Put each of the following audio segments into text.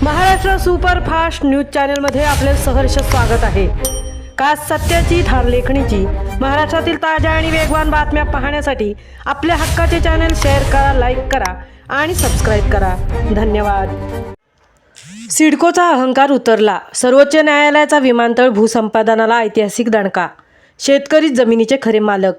Maharashtra superfast news चॅनलमध्ये आपले सहर्ष स्वागत आहे। खास सत्याची थार लेखणीची महाराष्ट्रातील ताज्या आणि वेगवान बातम्या पाहण्यासाठी आपल्या हक्काचे चॅनल शेअर करा, लाईक करा आणि सबस्क्राईब करा। धन्यवाद। सिडकोचा अहंकार उतरला, सर्वोच्च न्यायालयाचा विमानतळ भूसंपादनाला ऐतिहासिक दणका, शेतकरी जमिनीचे खरे मालक।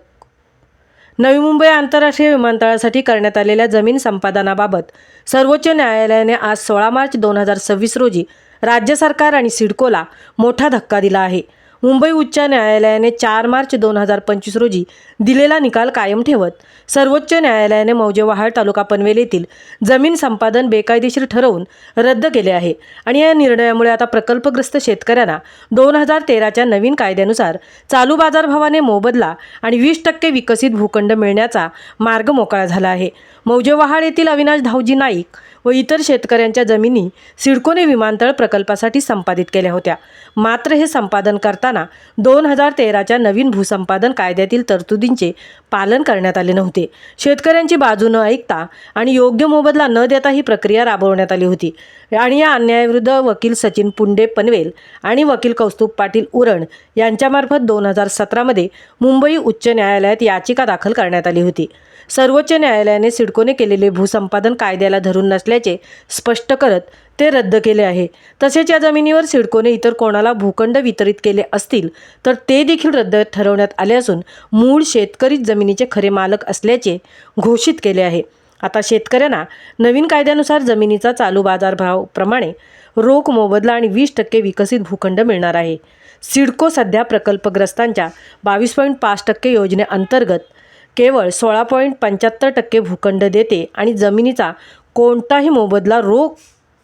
नवी मुंबई आंतरराष्ट्रीय विमानतळासाठी करण्यात आलेल्या जमीन संपादनाबाबत सर्वोच्च न्यायालयाने आज 16 मार्च 2026 रोजी राज्य सरकार आणि सिडकोला मोठा धक्का दिला आहे। मुंबई उच्च न्यायालयाने 4 मार्च 2025 रोजी दिलेला निकाल कायम ठेवत सर्वोच्च न्यायालयाने मौजेवहाळ तालुका पनवेल येथील जमीन संपादन बेकायदेशीर ठरवून रद्द केले आहे आणि या निर्णयामुळे आता प्रकल्पग्रस्त शेतकऱ्यांना 2013च्या नवीन कायद्यानुसार चालू बाजारभावाने मोबदला आणि 20% विकसित भूखंड मिळण्याचा मार्ग मोकळा झाला आहे। मौजेवहाळ येथील अविनाश धावजी नाईक व इतर शेतकऱ्यांच्या जमिनी सिडकोने विमानतळ प्रकल्पासाठी संपादित केल्या होत्या। मात्र हे संपादन करताना 2013च्या नवीन भूसंपादन कायद्यातील तरतुदींचे पालन करण्यात आले नव्हते। शेतकऱ्यांची बाजू न ऐकता आणि योग्य मोबदला न देता ही प्रक्रिया राबवण्यात आली होती आणि या अन्यायाविरुद्ध वकील सचिन पुंडे पनवेल आणि वकील कौस्तुभ पाटील उरण यांच्यामार्फत 2017 मध्ये मुंबई उच्च न्यायालयात याचिका दाखल करण्यात आली होती। सर्वोच्च न्यायालयाने सिडकोने केलेले भूसंपादन कायद्याला धरून नसल्याचे स्पष्ट करत ते रद्द केले आहे। तसेच या जमिनीवर सिडकोने इतर कोणाला भूखंड वितरित केले असतील तर ते देखील रद्द ठरवण्यात आले असून मूळ शेतकरी जमिनीचे खरे मालक असल्याचे घोषित केले आहे। आता शेतकऱ्यांना नवीन कायद्यानुसार जमिनीचा चालू बाजारभावाप्रमाणे रोख मोबदला आणि 20% विकसित भूखंड मिळणार आहे। सिडको सध्या प्रकल्पग्रस्तांच्या 22.5% योजनेअंतर्गत केवळ 16.75% भूखंड देते आणि जमिनीचा कोणताही मोबदला रोख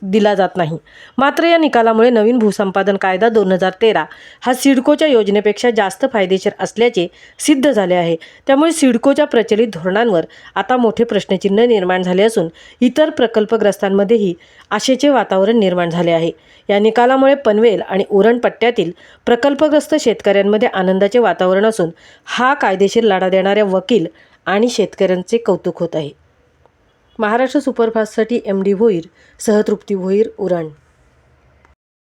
दिला जात नाही। मात्र या निकालामुळे नवीन भूसंपादन कायदा 2013 हा सिडकोच्या योजनेपेक्षा जास्त फायदेशीर असल्याचे सिद्ध झाले आहे। त्यामुळे सिडकोच्या प्रचलित धोरणांवर आता मोठे प्रश्नचिन्ह निर्माण झाले असून इतर प्रकल्पग्रस्तांमध्येही आशेचे वातावरण निर्माण झाले आहे। या निकालामुळे पनवेल आणि उरण पट्ट्यातील प्रकल्पग्रस्त शेतकऱ्यांमध्ये आनंदाचे वातावरण असून हा कायदेशीर लढा देणाऱ्या वकील आणि शेतकऱ्यांचे कौतुक होत आहे। महाराष्ट्र सुपरफास्टसाठी MD भोईर, सहतृप्ती भोईर, उरण।